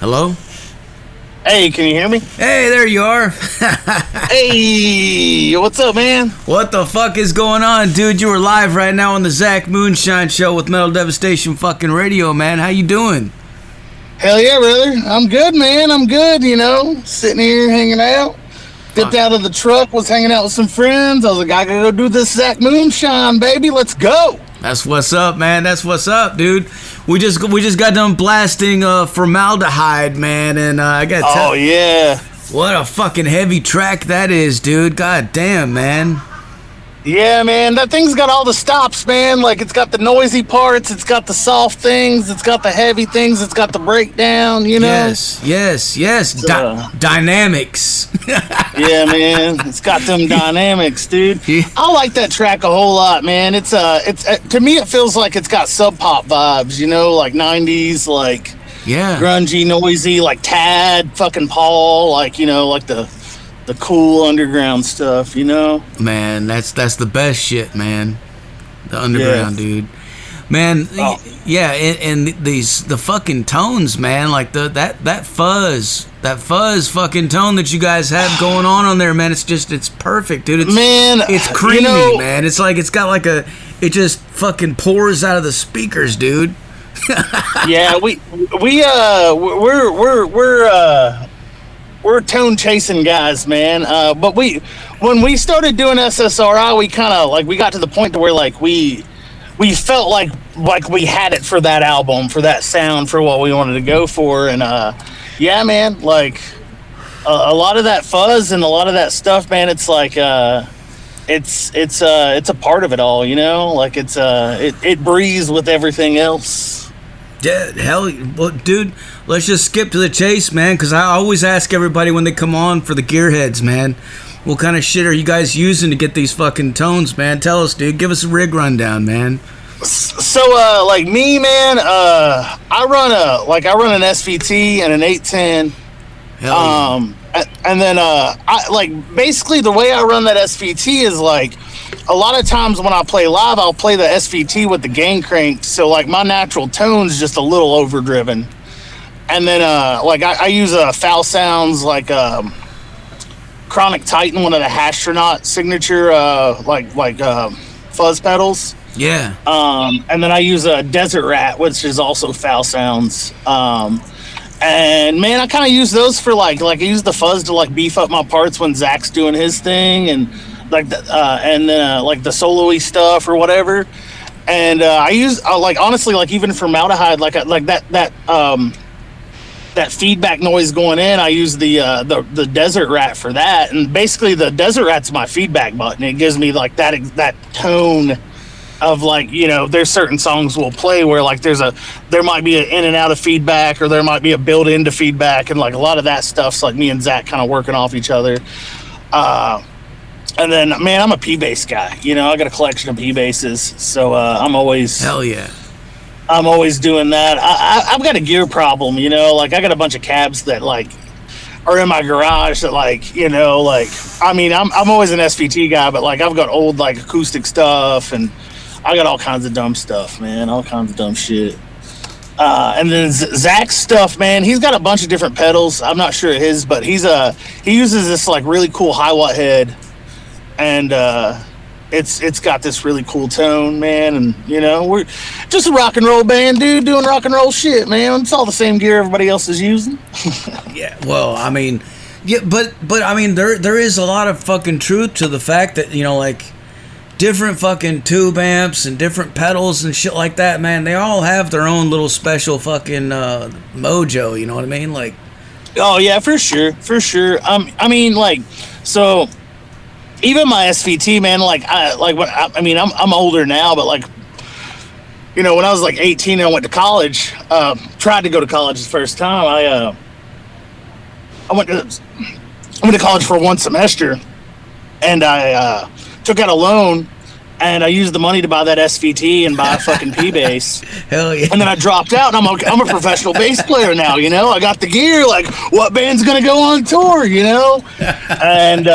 Hello? Hey, can you hear me? Hey, there you are. Hey, what's up, man? What the fuck is going on, dude? You are live right now on the Zach Moonshine Show with Metal Devastation fucking radio, man. How you doing? Hell yeah, brother. I'm good, man. I'm good, you know. Sitting here hanging out. Dipped out of the truck, was hanging out with some friends. I was like, I gotta go do this Zach Moonshine, baby. Let's go. That's what's up, man. That's what's up, dude. We just got done blasting Formaldehyde, man, and I got to tell yeah. What a fucking heavy track that is, dude. God damn, man. Yeah, man, that thing's got all the stops, man. Like, it's got the noisy parts, it's got the soft things, it's got the heavy things, it's got the breakdown, you know? Yes. Dynamics. Yeah, man, it's got them dynamics, dude. I like that track a whole lot, man. It's to me, it feels like it's got Sub Pop vibes, you know, like 90s, like grungy, noisy, like Tad, fucking Paul, like, you know, like the cool underground stuff, you know? Man, that's the best shit, man. The underground, dude. Man, and the fucking tones, man, like that fuzz fucking tone that you guys have going on there, man. It's perfect, dude. It's creamy, you know, man. It's like it's got like it just fucking pours out of the speakers, dude. Yeah, we're tone chasing guys, man. But when we started doing SSRI, we kind of like we got to the point to where like we felt like we had it for that album, for that sound, for what we wanted to go for, and yeah, man, like a lot of that fuzz and a lot of that stuff, man. It's like it's a part of it all, you know. Like it breathes with everything else. Yeah, hell, well, dude, let's just skip to the chase, man, because I always ask everybody when they come on for the gearheads, man, what kind of shit are you guys using to get these fucking tones, man? Tell us, dude. Give us a rig rundown, man. So, like me, man, I run an SVT and an 810. Hell yeah. And then, I like, basically the way I run that SVT is like, a lot of times when I play live, I'll play the SVT with the gain cranked, so like my natural tone's just a little overdriven. And then like I use foul sounds like Chronic Titan, one of the Astronaut signature fuzz pedals. Yeah. And then I use a Desert Rat, which is also foul sounds. And man, I kind of use those for like I use the fuzz to like beef up my parts when Zach's doing his thing, and like and then like the solo-y stuff or whatever. And I use like honestly, like even Formaldehyde, like that feedback noise going in, I use the Desert Rat for that. And basically the Desert Rat's my feedback button. It gives me like that tone of like, you know, there's certain songs we'll play where like there might be an in and out of feedback, or there might be a build into feedback, and like a lot of that stuff's like me and Zach kind of working off each other. And then, man, I'm a P-bass guy. You know, I got a collection of P-basses, so I'm always... Hell yeah. I'm always doing that. I've got a gear problem, you know? Like, I got a bunch of cabs that, like, are in my garage that, like, you know, like... I mean, I'm always an SVT guy, but, like, I've got old, like, acoustic stuff, and I got all kinds of dumb stuff, man. All kinds of dumb shit. And then Zach's stuff, man, he's got a bunch of different pedals. I'm not sure his, but he uses this, like, really cool high-watt head. And it's got this really cool tone, man, and you know, we're just a rock and roll band, dude, doing rock and roll shit, man. It's all the same gear everybody else is using. Yeah, well, I mean, yeah, but I mean, there is a lot of fucking truth to the fact that, you know, like different fucking tube amps and different pedals and shit like that, man, they all have their own little special fucking mojo, you know what I mean? Like, oh yeah, for sure. I mean, like, so even my SVT, man, like I'm older now, but like, you know, when I was like 18 and I went to college, tried to go to college the first time, I went to college for one semester, and I took out a loan, and I used the money to buy that SVT and buy a fucking P-bass. Hell yeah. And then I dropped out, and I'm a professional bass player now, you know? I got the gear, like, what band's gonna go on tour, you know? And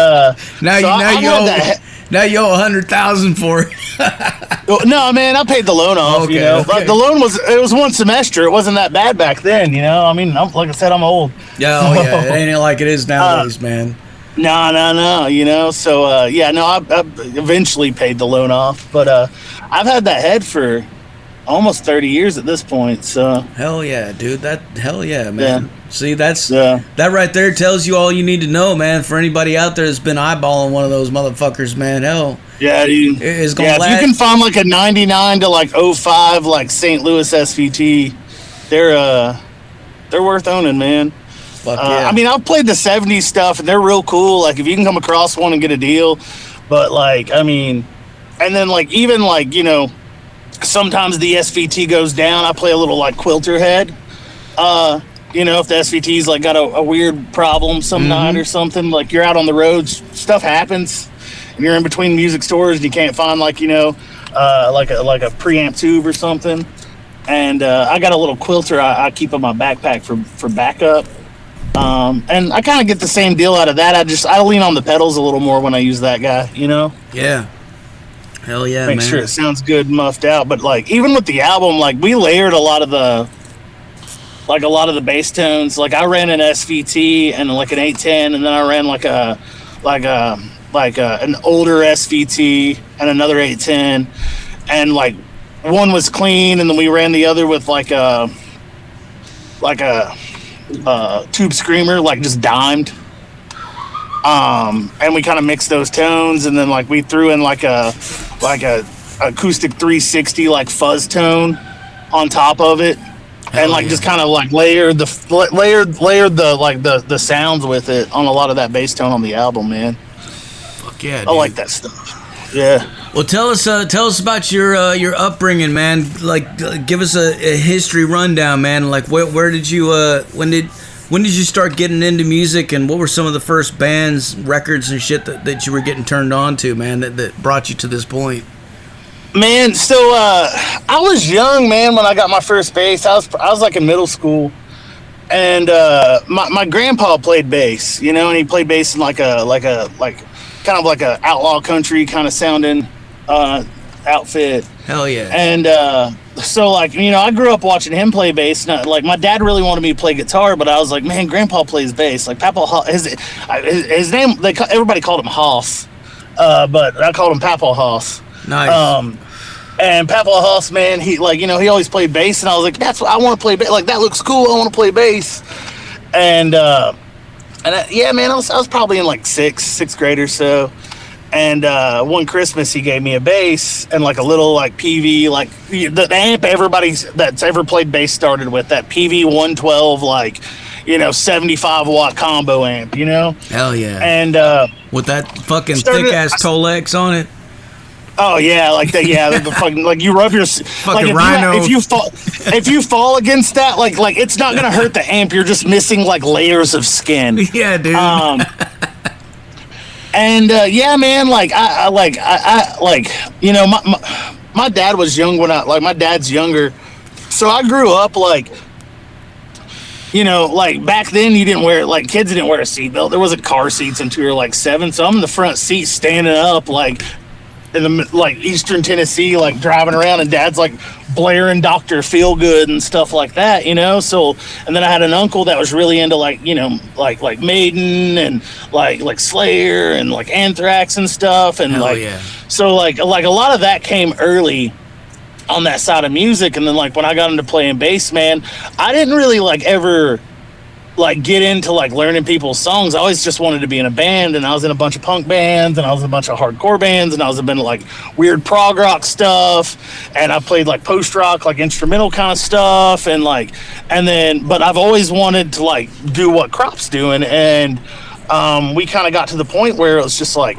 Now you owe $100,000 for it. No, man, I paid the loan off. Okay, you know, okay. the loan was one semester. It wasn't that bad back then. You know, I mean, like I said, I'm old. Yeah, oh, yeah, it ain't like it is nowadays, man. No. You know, so I eventually paid the loan off, but I've had that head for almost 30 years at this point. So hell yeah, dude. Hell yeah, man. Yeah. See, that right there tells you all you need to know, man. For anybody out there that's been eyeballing one of those motherfuckers, man. Hell, yeah, dude. It's gonna if you can find like a 99 to like 05 like St. Louis SVT, they're worth owning, man. Fuck yeah. I mean, I've played the 70s stuff, and they're real cool. Like, if you can come across one and get a deal, but like, I mean, and then like even like, you know, sometimes the SVT goes down. I play a little like quilter head. You know, if the SVT's like got a weird problem some night or something, like you're out on the roads, stuff happens, and you're in between music stores and you can't find like, you know, like a preamp tube or something. And I got a little quilter I keep in my backpack for backup. And I kind of get the same deal out of that. I lean on the pedals a little more when I use that guy, you know? Yeah. Hell yeah, Make man. sure it sounds good muffed out. But like even with the album, like we layered a lot of the bass tones. Like I ran an SVT and like an 810, and then I ran like an older SVT and another 810, and like one was clean, and then we ran the other with like a tube screamer, like just dimed. And we kind of mixed those tones, and then like we threw in like a acoustic 360 like fuzz tone on top of it. And like just kind of like layered the sounds with it on a lot of that bass tone on the album, man. Fuck yeah, dude. I like that stuff. Yeah. Well, tell us about your upbringing, man. Like, give us a history rundown, man. Like, where did you when did you start getting into music, and what were some of the first bands, records, and shit that you were getting turned on to, man, that brought you to this point? Man, so I was young, man, when I got my first bass. I was like in middle school, and my grandpa played bass, you know, and he played bass in like a kind of like a outlaw country kind of sounding outfit. Hell yeah. And so like, you know, I grew up watching him play bass. And, like my dad really wanted me to play guitar, but I was like, man, Grandpa plays bass. Like Papa, his name, everybody called him Hoss, but I called him Papa Hoss. Nice. And Papa Hoss, man, he like, you know, he always played bass, and I was like, that's what I want to play bass. Like that looks cool. I want to play bass. And yeah, man, I was probably in like sixth grade or so. And one Christmas he gave me a bass and like a little like PV, like the amp everybody that's ever played bass started with, that PV 112, like, you know, 75 watt combo amp, you know? Hell yeah. And with that fucking thick ass Tolex on it. Oh yeah, like that. Yeah, the fucking like you rub your fucking like rhino. If you fall against that, like it's not gonna hurt the amp. You're just missing like layers of skin. Yeah, dude. And yeah, man, like I you know, my dad was young when my dad's younger, so I grew up like, you know, like back then kids didn't wear a seatbelt. There wasn't car seats until you were like 7, so I'm in the front seat standing up like in the like Eastern Tennessee, like driving around, and Dad's like blaring Dr. Feelgood and stuff like that, you know. So, and then I had an uncle that was really into like, you know, like Maiden and like Slayer and like Anthrax and stuff, and so like a lot of that came early on that side of music. And then like when I got into playing bass, man, I didn't really like ever like get into like learning people's songs. I always just wanted to be in a band, and I was in a bunch of punk bands, and I was in a bunch of hardcore bands, and I was in like weird prog rock stuff, and I played like post rock, like instrumental kind of stuff, and but I've always wanted to like do what Crop's doing, and we kind of got to the point where it was just like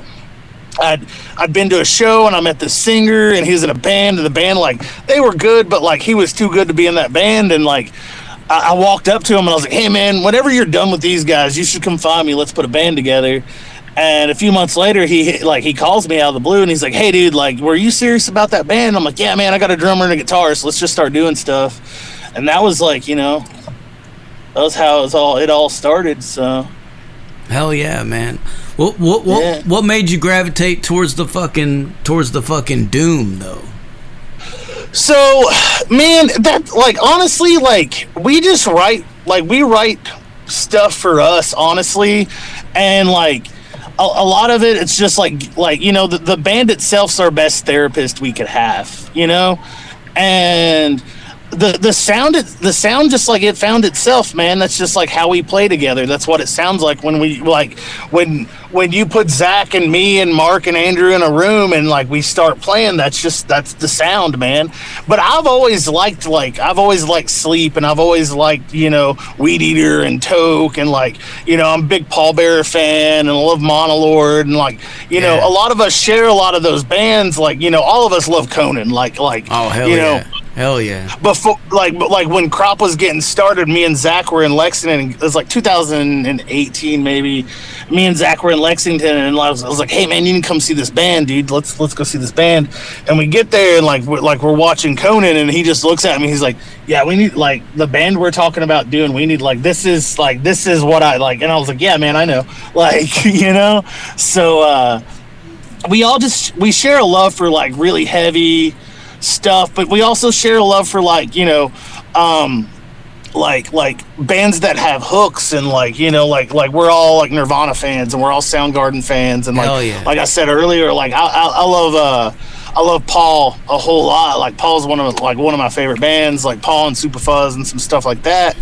I'd been to a show, and I met the singer, and he was in a band, and the band, like, they were good, but like he was too good to be in that band. And like I walked up to him and I was like, hey man, whenever you're done with these guys, you should come find me. Let's put a band together. And a few months later, he calls me out of the blue, and he's like, hey dude, like, were you serious about that band? I'm like, yeah man, I got a drummer and a guitar, so let's just start doing stuff. And that was like, you know, that was how it all started. So hell yeah, man. What made you gravitate towards the fucking doom though? So, man, that, like, honestly, like, we just write, like, we write stuff for us, honestly, and, like, a lot of it, it's just, like, you know, the band itself's our best therapist we could have, you know, and the sound just, like, it found itself, man. That's just, like, how we play together. That's what it sounds like when we, like, when you put Zach and me and Mark and Andrew in a room and, like, we start playing, that's the sound, man. But I've always liked Sleep, and I've always liked, you know, Weed Eater and Toke, and, like, you know, I'm a big Paul Bearer fan, and I love Monolord, and, like, you know, a lot of us share a lot of those bands, like, you know, all of us love Conan, like oh, hell, you yeah. know, Hell yeah. But like when Crop was getting started, me and Zach were in Lexington. It was like 2018 maybe. Me and Zach were in Lexington, and I was like, "Hey man, you need to come see this band, dude. Let's go see this band." And we get there, and we're watching Conan, and he just looks at me. He's like, "Yeah, we need, like, the band we're talking about doing. We need, like, this is what I like." And I was like, "Yeah, man, I know." Like, you know. So we share a love for, like, really heavy stuff, but we also share a love for, like, you know, like bands that have hooks, and, like, you know, like we're all, like, Nirvana fans, and we're all Soundgarden fans, and, like, like I said earlier, like I love Paul a whole lot. Like, Paul's one of my favorite bands, like Paul and Super Fuzz and some stuff like that.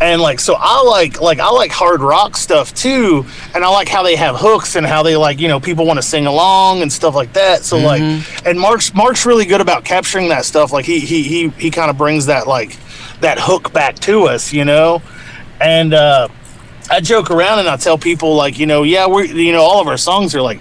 And, like, so I like hard rock stuff too, and I like how they have hooks and how they, like, you know, people want to sing along and stuff like that. So like, and Mark's really good about capturing that stuff. Like he kind of brings that, like, that hook back to us, you know. And I joke around and I tell people, like, you know, yeah, we're, you know, all of our songs are, like,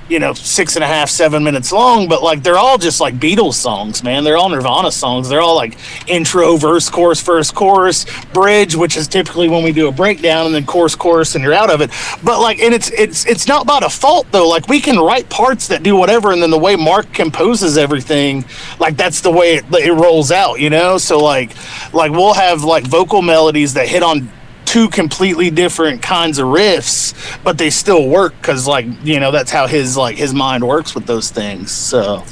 you know, 6.5, 7 minutes long, but, like, they're all just, like, Beatles songs, man. They're all Nirvana songs. They're all, like, intro, verse, chorus, bridge, which is typically when we do a breakdown, and then chorus, and you're out of it. But, like, and it's not by default, though. Like, we can write parts that do whatever, and then the way Mark composes everything, like, that's the way it rolls out, you know? So, like we'll have, like, vocal melodies that hit on two completely different kinds of riffs, but they still work because, like, you know, that's how his mind works with those things. So,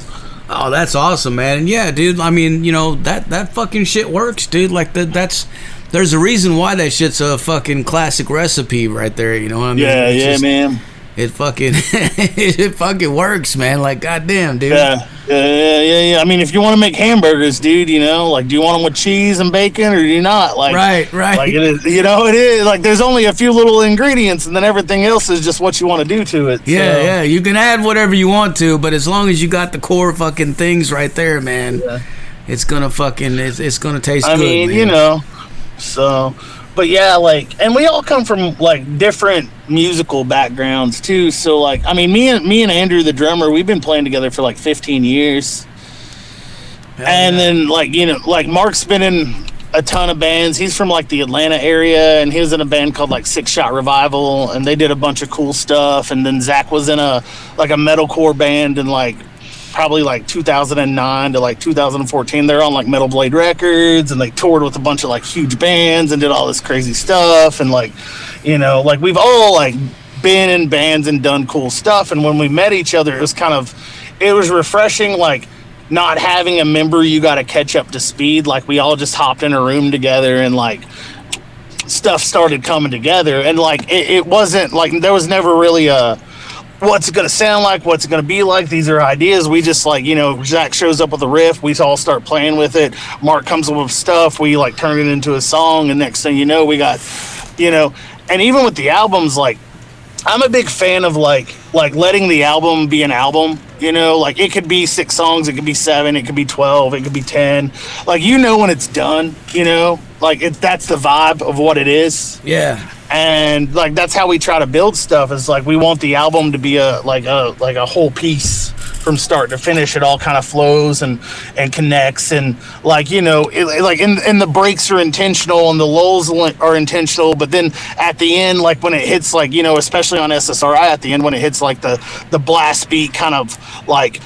oh, that's awesome, man. And yeah, dude, I mean, you know, that fucking shit works, dude. Like, there's a reason why that shit's a fucking classic recipe right there, you know what I mean? Yeah, man. It fucking it fucking works, man. Like, goddamn, dude. Yeah. I mean, if you want to make hamburgers, dude, you know, like, do you want them with cheese and bacon, or do you not? Like, right. Like, it is, you know, it is like there's only a few little ingredients, and then everything else is just what you want to do to it. Yeah. You can add whatever you want to, but as long as you got the core fucking things right there, man, it's gonna fucking it's gonna taste good. I mean, man. You know, so. But yeah, like, and we all come from, like, different musical backgrounds too. So, like, I mean, me and Andrew, the drummer, we've been playing together for, like, 15 years. And then, like, you know, like, Mark's been in a ton of bands. He's from, like, the Atlanta area, and he was in a band called, like, Six Shot Revival, and they did a bunch of cool stuff. And then Zach was in a metalcore band in, like, probably, like, 2009 to, like, 2014. They're on, like, Metal Blade Records, and they toured with a bunch of, like, huge bands and did all this crazy stuff. And, like, you know, like, we've all, like, been in bands and done cool stuff. And when we met each other, it was refreshing, like, not having a member you got to catch up to speed. Like, we all just hopped in a room together, and, like, stuff started coming together. And, like, it wasn't, like, there was never really a, what's it going to sound like? What's it going to be like? These are ideas. We just, like, you know, Zach shows up with a riff. We all start playing with it. Mark comes up with stuff. We, like, turn it into a song. And next thing you know, we got, you know, and even with the albums, like, I'm a big fan of, like letting the album be an album, you know, like, it could be 6 songs, it could be 7, it could be 12, it could be 10. Like, you know, when it's done, you know, like, that's the vibe of what it is. Yeah. And, like, that's how we try to build stuff. Is, like, we want the album to be a whole piece from start to finish. It all kind of flows and connects, and, like, you know, and the breaks are intentional and the lulls are intentional. But then at the end, like, when it hits, like, you know, especially on SSRI, at the end when it hits, like, the blast beat kind of like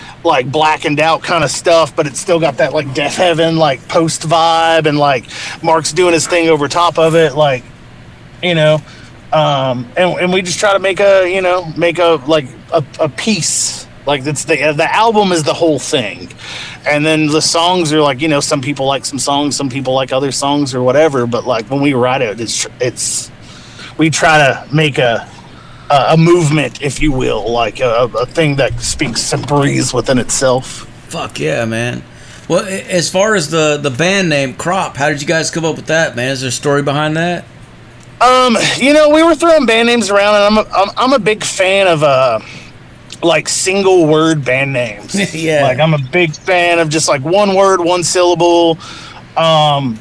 blackened out kind of stuff, but it's still got that, like, Death Heaven, like, post vibe, and, like, Mark's doing his thing over top of it, like, you know, And we just try to make a piece. Like it's the album is the whole thing, and then the songs are like, some people like some songs, some people like other songs or whatever. But like when we write it, it's we try to make a movement, if you will, like a thing that speaks and breathes within itself. Fuck yeah, man. Well, as far as the band name Crop, how did you guys come up with that, man? Is there a story behind that? We were throwing band names around, and I'm a big fan of like single word band names. Yeah. Like I'm a big fan of just like one word, one syllable. And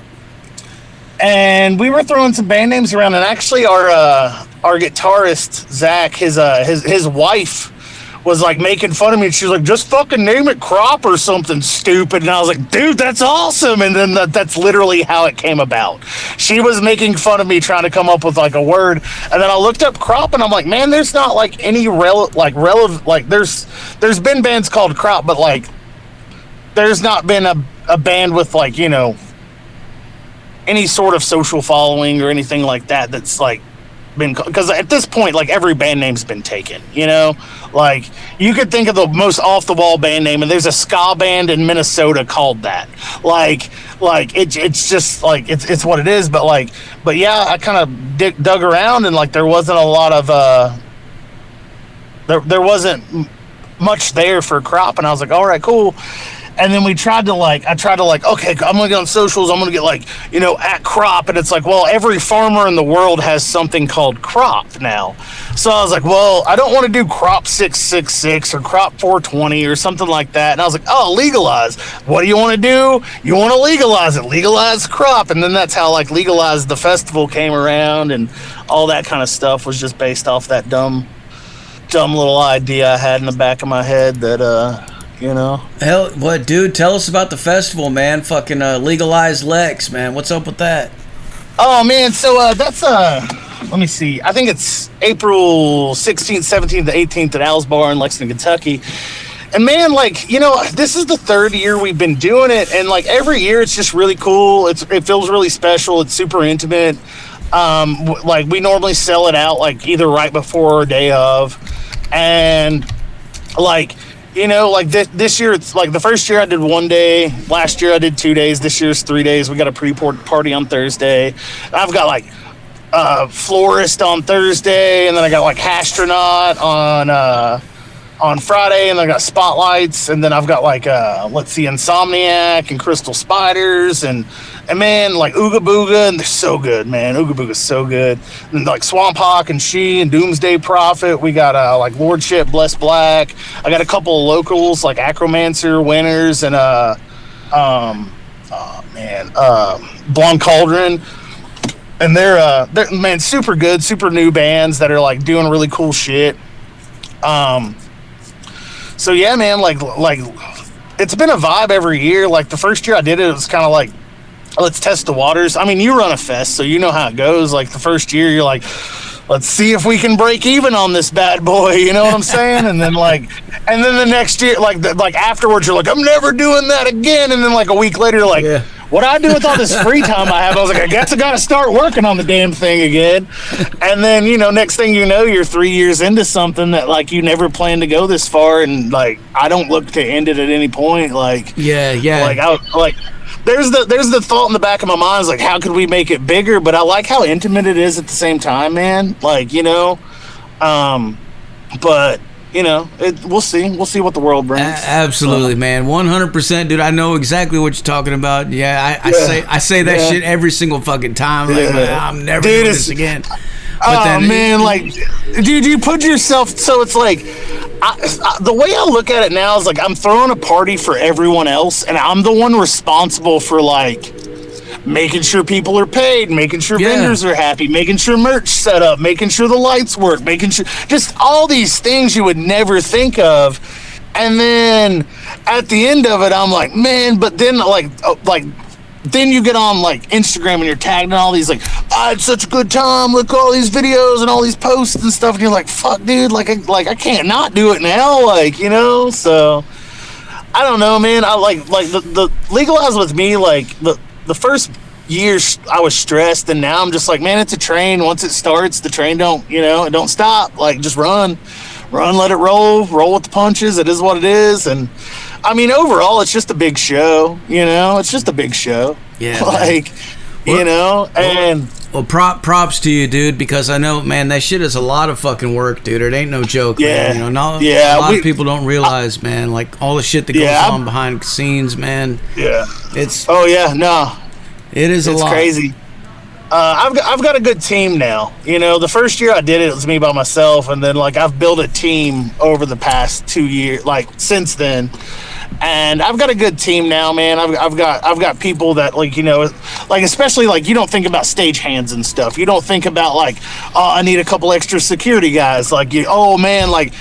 we were throwing some band names around, and actually our guitarist Zach, his wife was like making fun of me. She was like, just fucking name it Crop or something stupid. And I was like, dude, that's awesome. And then that's literally how it came about. She was making fun of me trying to come up with like a word. And then I looked up Crop, and I'm like, man, there's not like any relevant, like there's been bands called Crop, but like there's not been a band with like, any sort of social following or anything like that that's like been, because at this point like every band name's been taken, like you could think of the most off the wall band name, and there's a ska band in Minnesota called that, like it's just like it's what it is. But yeah, I kind of dug around, and like there wasn't a lot of there wasn't much there for Crop, and I was like, all right, cool. And then I tried to okay, I'm gonna get on socials, I'm gonna get like, at Crop, and it's like, well, every farmer in the world has something called Crop now. So I was like, well, I don't want to do Crop 666 or Crop 420 or something like that. And I was like, oh, legalize. What do you want to do? You want to legalize it. Legalize Crop. And then that's how like Legalized the festival came around, and all that kind of stuff was just based off that dumb little idea I had in the back of my head that Hell, what, dude? Tell us about the festival, man. Fucking Legalized Lex, man. What's up with that? Oh man, so that's let me see. I think it's April 16th, 17th, to 18th at Al's Bar in Lexington, Kentucky. And man, like, this is the third year we've been doing it, and like every year it's just really cool. It feels really special. It's super intimate. Like we normally sell it out like either right before or day of, and like. Like this year, it's like the first year I did 1 day. Last year I did 2 days. This year's 3 days. We got a pre-party on Thursday. I've got like florist on Thursday, and then I got like astronaut on Friday, and then I got spotlights, and then I've got like Insomniac and Crystal Spiders, and man, like Ooga Booga, and they're so good, man. Ooga Booga's so good. And like Swamp Hawk and She and Doomsday Prophet. We got like Lordship, Blessed Black. I got a couple of locals like Acromancer, Winners, and Blonde Cauldron. And they're man, super good, super new bands that are like doing really cool shit. So yeah, man, like it's been a vibe every year. Like the first year I did it was kind of like, let's test the waters. I mean, you run a fest, so you know how it goes. Like the first year, you're like, let's see if we can break even on this bad boy. You know what I'm saying? And then the next year, like afterwards, you're like, I'm never doing that again. And then like a week later, you're like, yeah. What do I do with all this free time I have? I was like, I guess I got to start working on the damn thing again. And then, next thing you know, you're 3 years into something that like you never planned to go this far. And like, I don't look to end it at any point. Like, yeah. Like, there's the thought in the back of my mind is like, how could we make it bigger? But I like how intimate it is at the same time, man. Like, but we'll see what the world brings. Absolutely, man. 100%, dude. I know exactly what you're talking about. Yeah, I say that shit every single fucking time. Like, I'm never doing this again. But then, man, like, dude, you put yourself, so it's like, the way I look at it now is like, I'm throwing a party for everyone else, and I'm the one responsible for like making sure people are paid, making sure vendors are happy, making sure merch set up, making sure the lights work, making sure just all these things you would never think of. And then at the end of it, I'm like, man, but then then you get on like Instagram and you're tagged in all these like, I had such a good time, look at all these videos and all these posts and stuff, and you're like, fuck, dude, I can't not do it now, so I don't know, man. I like the Legalized with me, like the first years I was stressed, and now I'm just like, man, it's a train. Once it starts, the train it don't stop. Like, just run, let it roll with the punches. It is what it is. And I mean, overall, it's just a big show. It's just a big show. Yeah, like, and. Well, props to you, dude, because I know, man, that shit is a lot of fucking work, dude. It ain't no joke, man. A lot of people don't realize, man, like all the shit that goes on behind the scenes, man. Yeah. It's. Oh yeah, no. It is a lot. It's crazy. I've got a good team now. The first year I did it was me by myself, and then like I've built a team over the past 2 years, like since then. And I've got a good team now, man. I've got people that like especially like you don't think about stage hands and stuff. You don't think about like, oh, I need a couple extra security guys. Like, oh man, like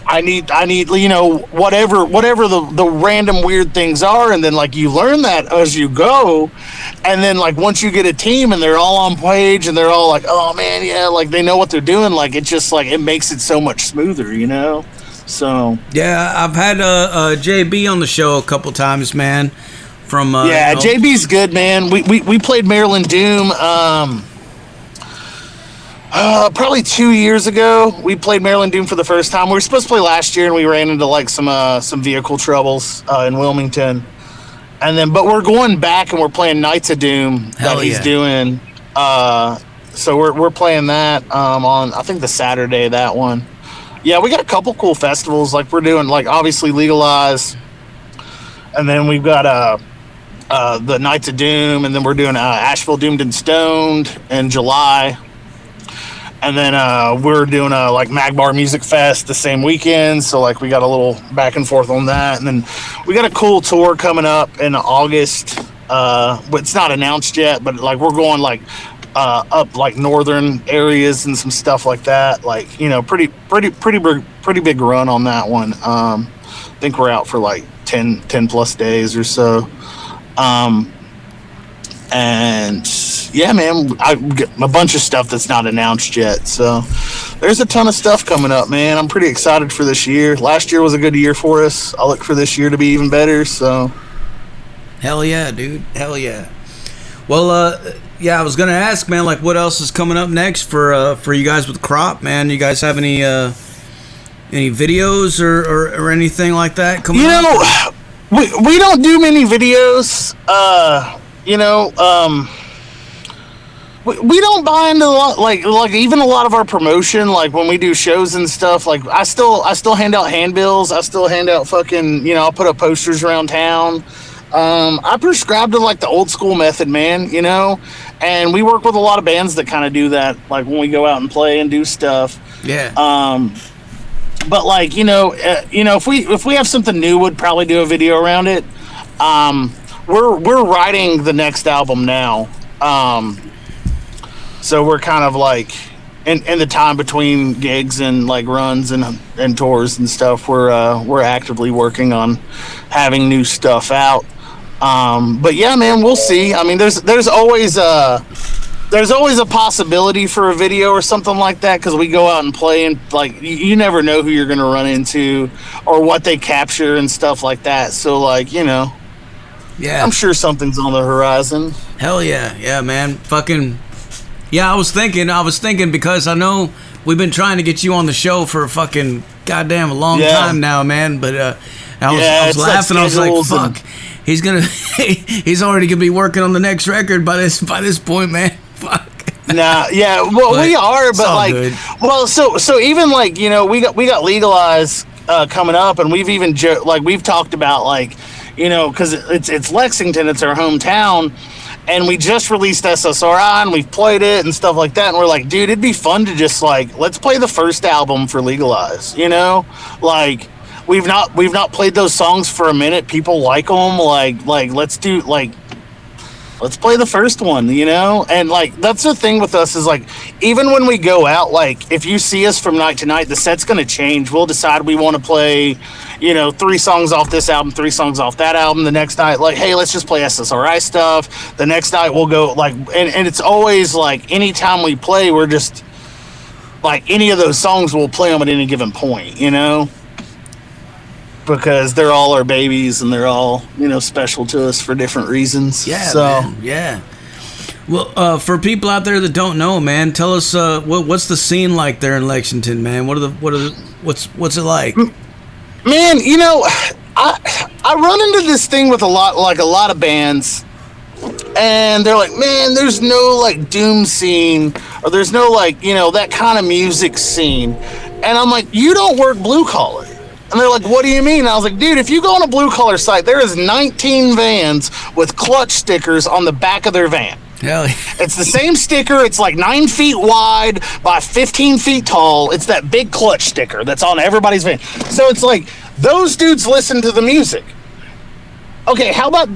I need whatever the random weird things are, and then like you learn that as you go, and then like once you get a team and they're all on page and they're all like, oh man, yeah, like they know what they're doing. Like it just like it makes it so much smoother, So yeah, I've had JB on the show a couple times, man. From JB's good, man. We played Maryland Doom. Probably 2 years ago, we played Maryland Doom for the first time. We were supposed to play last year, and we ran into like some vehicle troubles in Wilmington. And then, but we're going back and we're playing Knights of Doom that he's doing. So we're playing that on I think the Saturday, that one. Yeah, we got a couple cool festivals. Like we're doing like obviously Legalized, and then we've got the Knights of Doom, and then we're doing Asheville Doomed and Stoned in July. And then we're doing like Magbar Music Fest the same weekend. So like we got a little back and forth on that. And then we got a cool tour coming up in August. But it's not announced yet, but like we're going like up like northern areas and some stuff like that. Like, pretty big run on that one. I think we're out for like 10 plus days or so. And yeah, man, I get a bunch of stuff that's not announced yet. So there's a ton of stuff coming up, man. I'm pretty excited for this year. Last year was a good year for us. I look for this year to be even better. So hell yeah, dude. Hell yeah. Well, yeah, I was gonna ask, man, like what else is coming up next for you guys with Crop, man? You guys have any videos or anything like that coming up? We don't do many videos. We don't buy into a lot, like even a lot of our promotion, like when we do shows and stuff. Like I still hand out handbills. I still hand out fucking, I'll put up posters around town. I prescribe to like the old school method, man. And we work with a lot of bands that kind of do that, like when we go out and play and do stuff. Yeah. But like if we have something new, we'd probably do a video around it. We're writing the next album now. So we're kind of like in the time between gigs and like runs and tours and stuff, we're actively working on having new stuff out. But yeah, man, we'll see. I mean, there's always a possibility for a video or something like that, because we go out and play, and like you never know who you're gonna run into or what they capture and stuff like that. So like, yeah, I'm sure something's on the horizon. Hell yeah, man, fucking. Yeah, I was thinking because I know we've been trying to get you on the show for a fucking goddamn long time now, man. But I was laughing. I was like, fuck, he's already gonna be working on the next record by this point, man. Fuck. Nah, yeah, well, we are, but like, good. Well, so even like, we got Legalized coming up, and we've even we've talked about like, because it's Lexington, it's our hometown. And we just released SSRI, and we've played it and stuff like that. And we're like, dude, it'd be fun to just like, let's play the first album for Legalized. Like we've not played those songs for a minute. People like them. Like let's play the first one. And like that's the thing with us is like, even when we go out, like if you see us from night to night, the set's gonna change. We'll decide we want to play, 3 songs off this album, 3 songs off that album. The next night, like, hey, let's just play SSRI stuff. The next night we'll go like, and it's always like, anytime we play, we're just like, any of those songs we'll play them at any given point, because they're all our babies and they're all, special to us for different reasons. Yeah, so man. Yeah. Well, for people out there that don't know, man, tell us what's the scene like there in Lexington, man? What's it like? Man, you know, I run into this thing with a lot of bands, and they're like, man, there's no like doom scene, or there's no like, you know, that kind of music scene. And I'm like, you don't work blue collar. And they're like, what do you mean? And I was like, dude, if you go on a blue collar site, there is 19 vans with clutch stickers on the back of their van. Hell yeah. It's the same sticker. It's like 9 feet wide by 15 feet tall. It's that big clutch sticker that's on everybody's van. So it's like, those dudes listen to the music. Okay, how about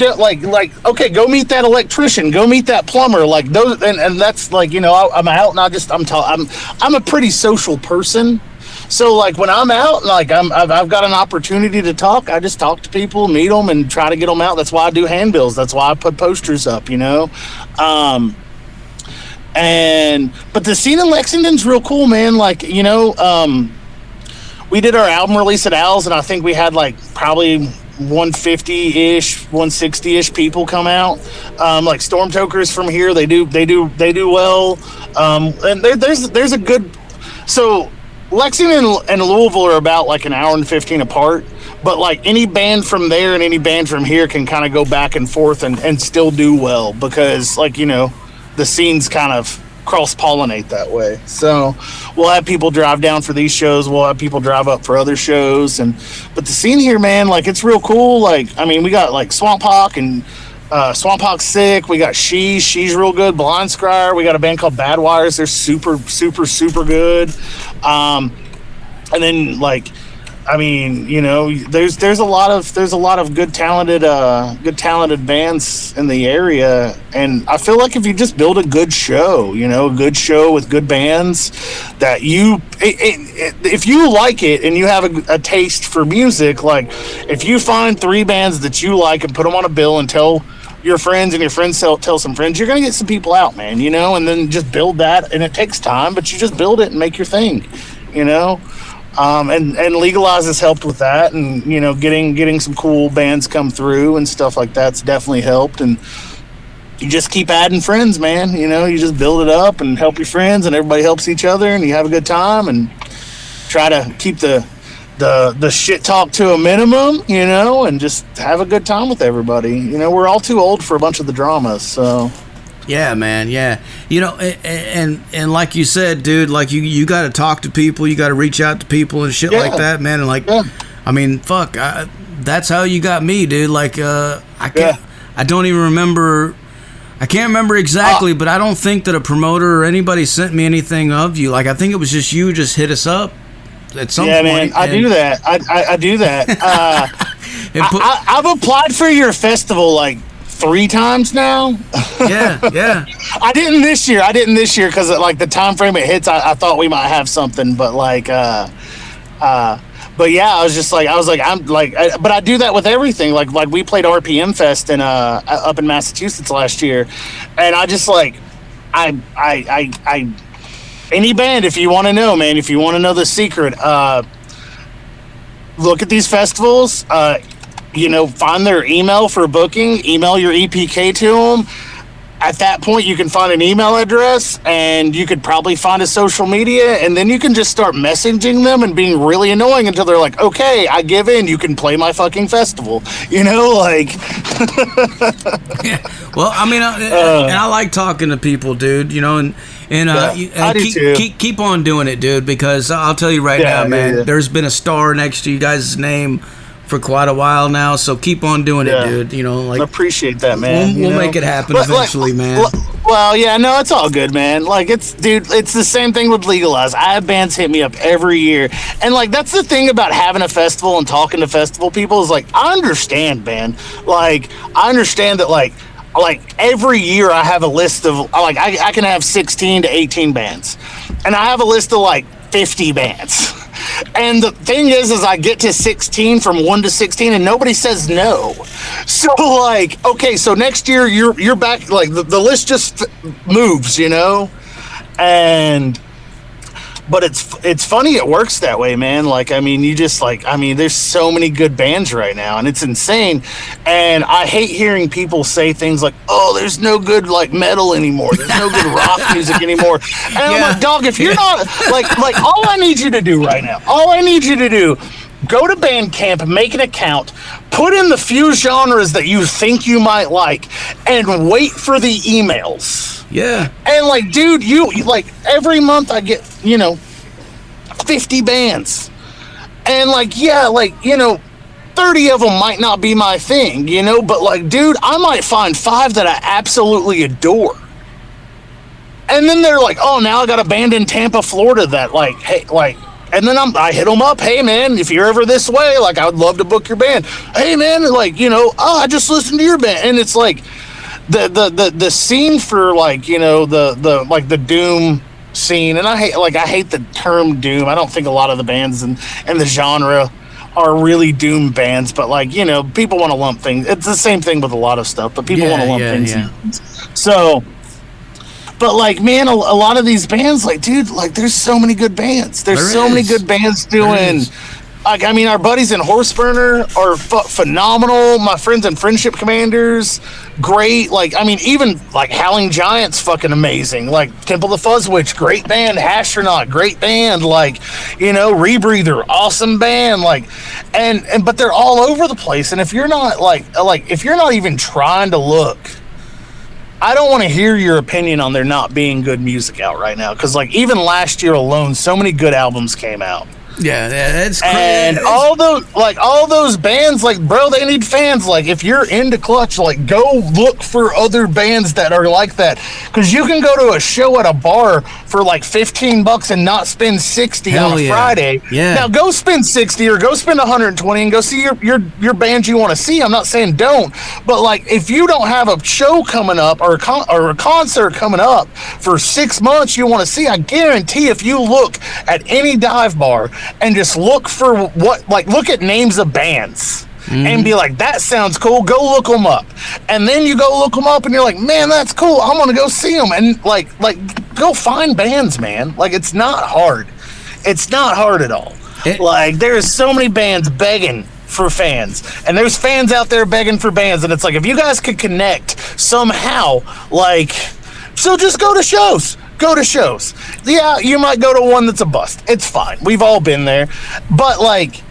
okay, go meet that electrician, go meet that plumber, like those, and that's like, you know, I'm out and I'm a pretty social person. So like when I'm out, like I've got an opportunity to talk, I just talk to people, meet them, and try to get them out. That's why I do handbills. That's why I put posters up, you know. But the scene in Lexington's real cool, man. Like, you know, we did our album release at Al's, and I think we had like probably 150-ish, 160-ish people come out. Like Storm Tokers from here, they do well. And there's a good, so Lexington and Louisville are about like an hour and 15 apart, but like any band from there and any band from here can kind of go back and forth and still do well, because like, you know, the scenes kind of cross-pollinate that way. So we'll have people drive down for these shows, we'll have people drive up for other shows, but the scene here, man, like it's real cool. Like, I mean, we got like Swamp Hawk and Swamp Hawk's sick. We got she's real good. Blind Scryer. We got a band called Bad Wires. They're super good. And then like, I mean, you know, there's a lot of good talented bands in the area, and I feel like if you just build a good show, you know, a good show with good bands, that if you like it and you have a taste for music, like if you find 3 bands that you like and put them on a bill and tell your friends, and your friends tell some friends, you're gonna get some people out, man, you know, and then just build that. And it takes time, but you just build it and make your thing, you know. And Legalized has helped with that, and you know, getting some cool bands come through and stuff like that's definitely helped. And you just keep adding friends, man, you know, you just build it up and help your friends, and everybody helps each other, and you have a good time, and try to keep the shit talk to a minimum, you know, and just have a good time with everybody. You know, we're all too old for a bunch of the dramas, so. Yeah, man, yeah. You know, and like you said, dude, like you got to talk to people, you got to reach out to people and shit like that, man. And like, I mean, fuck, that's how you got me, dude. Like, I don't even remember, I can't remember exactly, but I don't think that a promoter or anybody sent me anything of you. Like, I think it was just you just hit us up at some point. Yeah, man, I do that. I do that. I've applied for your festival like 3 times now. Yeah. I didn't this year because like the time frame it hits, I thought we might have something, but like but yeah, I was like I'm like, but I do that with everything. Like we played RPM Fest in up in Massachusetts last year, and I just like I any band, if you want to know, man, if you want to know the secret, look at these festivals, you know, find their email for booking, email your EPK to them. At that point, you can find an email address, and you could probably find a social media, and then you can just start messaging them and being really annoying until they're like, okay, I give in, you can play my fucking festival. You know, like. Yeah. Well, I mean, and I like talking to people, dude, you know, and I do too. Keep on doing it, dude, because I'll tell you right now, man, there's been a star next to you guys' name for quite a while now, so keep on doing it, dude. You know, like, I appreciate that, man. We'll make it happen eventually, man. Well, yeah, no, it's all good, man. Like, it's the same thing with Legalized. I have bands hit me up every year, and like that's the thing about having a festival and talking to festival people is like, I understand, man. Like, I understand that, like every year I have a list of like I can have 16 to 18 bands, and I have a list of like 50 bands. And the thing is I get to 16 from 1 to 16 and nobody says no. So like, okay, so next year you're back, like the list just moves, you know? And But it's funny it works that way, man. Like, I mean, there's so many good bands right now, and it's insane. And I hate hearing people say things like, "Oh, there's no good like metal anymore. There's no good rock music anymore." And I'm like, dog, if you're not like all I need you to do right now, go to Bandcamp, make an account, put in the few genres that you think you might like, and wait for the emails. Yeah. And like, dude, you like every month I get, 50 bands. And like, 30 of them might not be my thing, but like, dude, I might find 5 that I absolutely adore. And then they're like, "Oh, now I got a band in Tampa, Florida that like, hey, like," and then I hit them up. "Hey man, if you're ever this way, like, I would love to book your band." "Hey man, like, oh, I just listened to your band." And it's like the scene for like, the doom scene. And I hate the term doom. I don't think a lot of the bands and the genre are really doom bands, but like, people want to lump things. It's the same thing with a lot of stuff, but people want to lump things in. So, but like, man, a lot of these bands, like, dude, like, there's so many good bands. There's so many good bands doing. Like, I mean, our buddies in Horseburner are phenomenal. My friends in Friendship Commanders, great. Like, I mean, even like Howling Giants, fucking amazing. Like Temple the Fuzzwitch, great band. Astronaut, great band. Like, Rebreather, awesome band. Like, and but they're all over the place. And if you're not if you're not even trying to look, I don't want to hear your opinion on there not being good music out right now. Because like, even last year alone, so many good albums came out. Yeah, that's crazy. And all those bands, like, bro, they need fans. Like, if you're into Clutch, like, go look for other bands that are like that, because you can go to a show at a bar for like $15 and not spend $60 on a Friday. Yeah. Now go spend $60 or go spend $120 and go see your band you want to see. I'm not saying don't, but like, if you don't have a show coming up or a concert coming up for 6 months you want to see, I guarantee if you look at any dive bar and just look for look at names of bands and be like, that sounds cool, go look them up. And then you go look them up and you're like, man, that's cool, I'm gonna go see them. And like go find bands, man. Like, it's not hard. It's not hard at all. Like, there's so many bands begging for fans, and there's fans out there begging for bands, and it's like, if you guys could connect somehow, like, so just go to shows. Yeah, you might go to one that's a bust. It's fine. We've all been there. But like,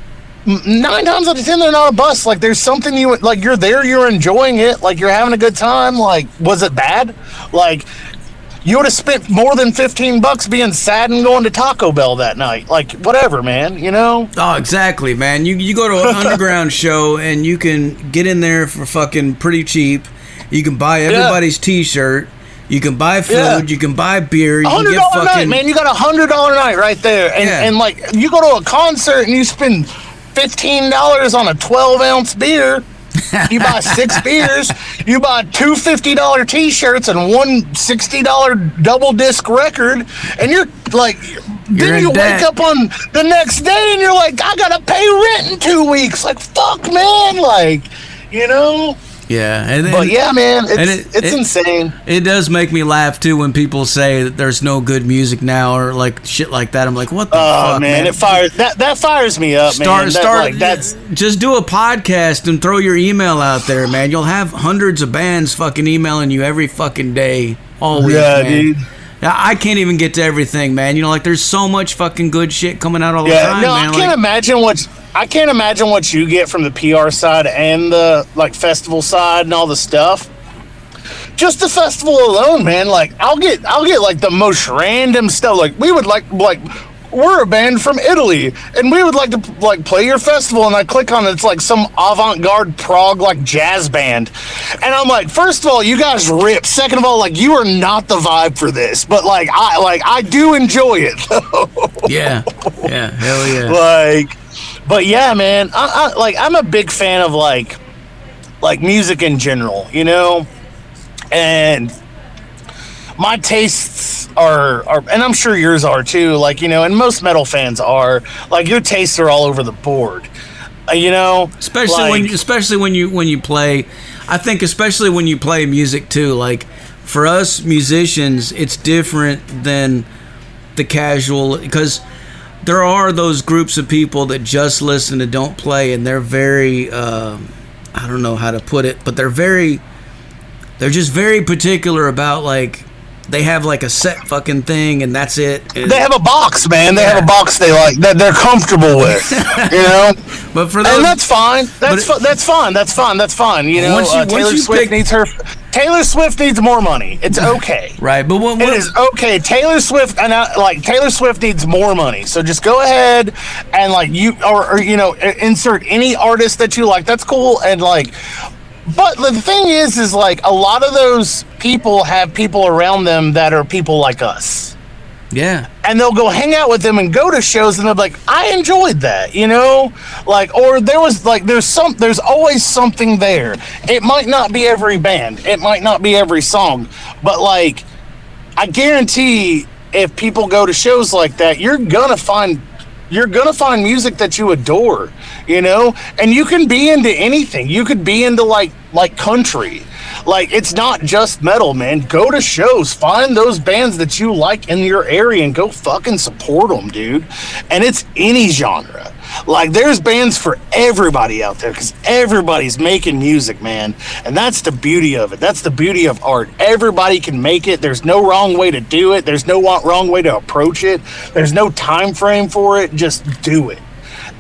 9 times out of 10, they're not a bust. Like, there's something you're there, you're enjoying it, like, you're having a good time. Like, was it bad? Like, you would have spent more than $15 being sad and going to Taco Bell that night. Like, whatever, man, Oh, exactly, man. You go to an underground show and you can get in there for fucking pretty cheap. You can buy everybody's t-shirt. You can buy food, you can buy beer, you can get fucking... night, man. You got $100 night right there. And like, you go to a concert and you spend $15 on a 12-ounce beer. You buy 6 beers. You buy 2 $50 t-shirts and 1 $60 double disc record. And you're like... Then you wake up on the next day and you're like, I gotta pay rent in 2 weeks. Like, fuck, man. Like, Yeah, but yeah, man, it's insane. It does make me laugh too when people say that there's no good music now or like shit like that. I'm like, what the fuck, man? It fires that fires me up, man. Just do a podcast and throw your email out there, man. You'll have hundreds of bands fucking emailing you every fucking day, all week, man. Dude. I can't even get to everything, man. There's so much fucking good shit coming out all the time, man. I can't imagine what you get from the PR side and the like festival side and all the stuff. Just the festival alone, man. Like, I'll get like the most random stuff. Like, we would like we're a band from Italy and we would like to like play your festival, and I click on it, it's like some avant-garde prog like jazz band, and I'm like, first of all, you guys rip. Second of all, like, you are not the vibe for this, but like I do enjoy it. yeah, hell yeah. But yeah, man, I'm a big fan of like music in general, and my tastes are, and I'm sure yours are too, like, and most metal fans are, like, your tastes are all over the board, especially when you play. I think especially when you play music too, like, for us musicians, it's different than the casual, because there are those groups of people that just listen and don't play, and they're very I don't know how to put it, but they're just very particular about, like, they have like a set fucking thing and that's it. And they have a box, man. They have a box they like, that they're comfortable with, you know. But for those, and that's fine. That's fine. You know, Taylor Swift needs more money. It's okay. Right, but what it is okay. Taylor Swift needs more money. So just go ahead and like or you know, insert any artist that you like. That's cool. And like, but the thing is like a lot of those people have people around them that are people like us. Yeah. And they'll go hang out with them and go to shows and they're like, I enjoyed that, you know? Like, or there's always something there. It might not be every band. It might not be every song. But like, I guarantee if people go to shows like that, you're gonna find music that you adore, you know? And you can be into anything. You could be into like country. Like, it's not just metal, man. Go to shows. Find those bands that you like in your area and go fucking support them, dude. And it's any genre. Like, there's bands for everybody out there because everybody's making music, man. And that's the beauty of it. That's the beauty of art. Everybody can make it. There's no wrong way to do it. There's no wrong way to approach it. There's no time frame for it. Just do it.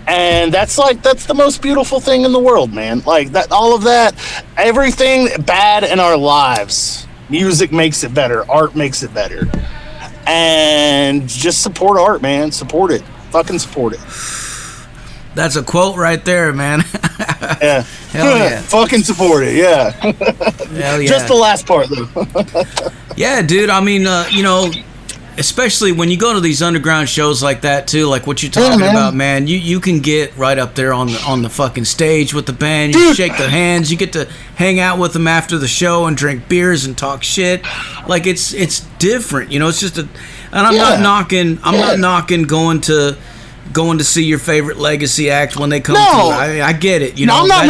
And that's the most beautiful thing in the world, man. Like, that, all of that, everything bad in our lives, music makes it better, art makes it better. And just support art, man. Support it. Fucking support it. That's a quote right there, man. Yeah. Hell yeah. Fucking support it, yeah. Hell yeah. Just the last part, though. Yeah, dude. I mean, you know, especially when you go to these underground shows like that too, like what you're talking about, man. You can get right up there on the fucking stage with the band. You shake their hands. You get to hang out with them after the show and drink beers and talk shit. Like, it's different, you know. It's just and I'm not knocking going to see your favorite legacy act when they come through. I get it, you know. I'm not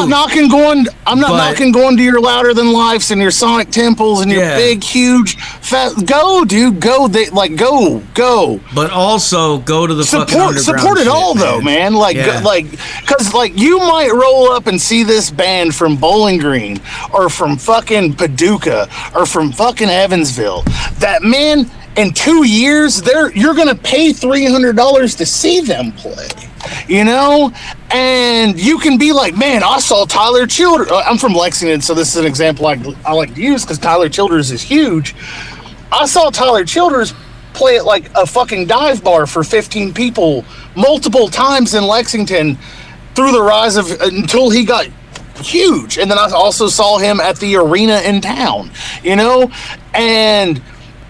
knocking going to your Louder Than Lifes and your Sonic Temples and your big, huge, fat. Go, dude, go. Go. But also go to the fucking underground support it all, though, man. Like, because like you might roll up and see this band from Bowling Green or from fucking Paducah or from fucking Evansville. That, man, in 2 years, you're gonna pay $300 to see them play, you know. And you can be like, man, I saw Tyler Childers. I'm from Lexington, so this is an example I like to use because Tyler Childers is huge. I saw Tyler Childers play at like a fucking dive bar for 15 people multiple times in Lexington through the rise of until he got huge. And then I also saw him at the arena in town, you know. And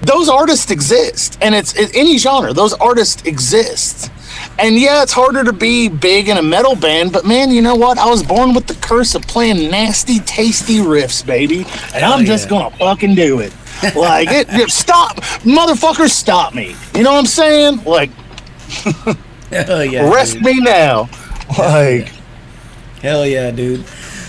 those artists exist, and it's any genre. Those artists exist, and yeah, it's harder to be big in a metal band. But man, you know what? I was born with the curse of playing nasty, tasty riffs, baby, and I'm just gonna fucking do it. Like stop, motherfuckers, stop me. You know what I'm saying? Like, arrest me now. Like, hell yeah, dude.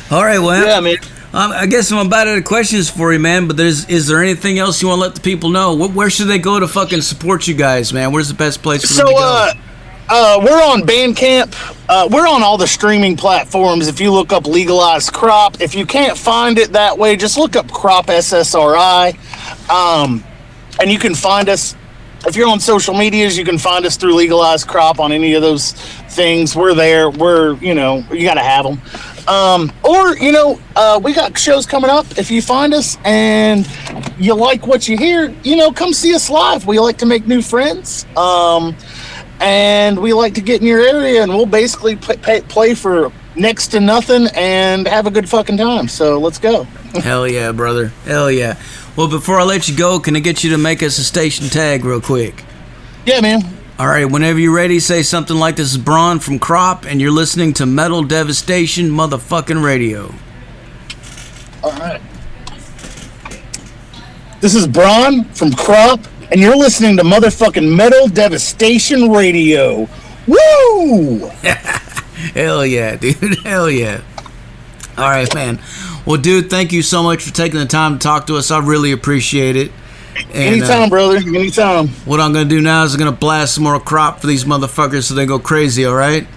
All right, well, yeah, man. I guess I'm about out of questions for you, man, but is there anything else you want to let the people know? Where should they go to fucking support you guys, man? Where's the best place for them to go? We're on Bandcamp. We're on all the streaming platforms. If you look up Legalized Crop, if you can't find it that way, just look up Crop SSRI. And you can find us. If you're on social medias, you can find us through Legalized Crop on any of those things. We're there. You got to have them. Or, you know, we got shows coming up. If you find us and you like what you hear, you know, come see us live. We like to make new friends. And we like to get in your area, and we'll basically play for next to nothing and have a good fucking time. So let's go. Hell yeah, brother. Hell yeah. Well, before I let you go, can I get you to make us a station tag real quick? Yeah, man. All right, whenever you're ready, say something like, "This is Braun from Crop, and you're listening to Metal Devastation motherfucking radio." All right. This is Braun from Crop, and you're listening to motherfucking Metal Devastation radio. Woo! Hell yeah, dude. Hell yeah. All right, man. Well, dude, thank you so much for taking the time to talk to us. I really appreciate it. And, anytime, brother. Anytime. What I'm going to do now is I'm going to blast some more crop for these motherfuckers so they go crazy, all right?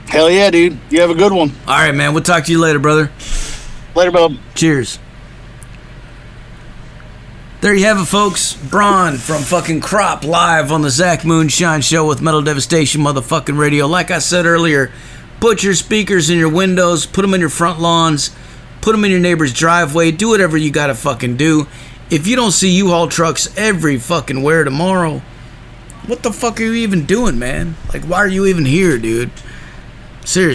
Hell yeah, dude. You have a good one. All right, man. We'll talk to you later, brother. Later, bub. Cheers. There you have it, folks. Braun from fucking Crop live on the Zach Moonshine Show with Metal Devastation motherfucking radio. Like I said earlier, put your speakers in your windows, put them in your front lawns, put them in your neighbor's driveway, do whatever you gotta fucking do. If you don't see U-Haul trucks every fucking where tomorrow, what the fuck are you even doing, man? Like, why are you even here, dude? Seriously.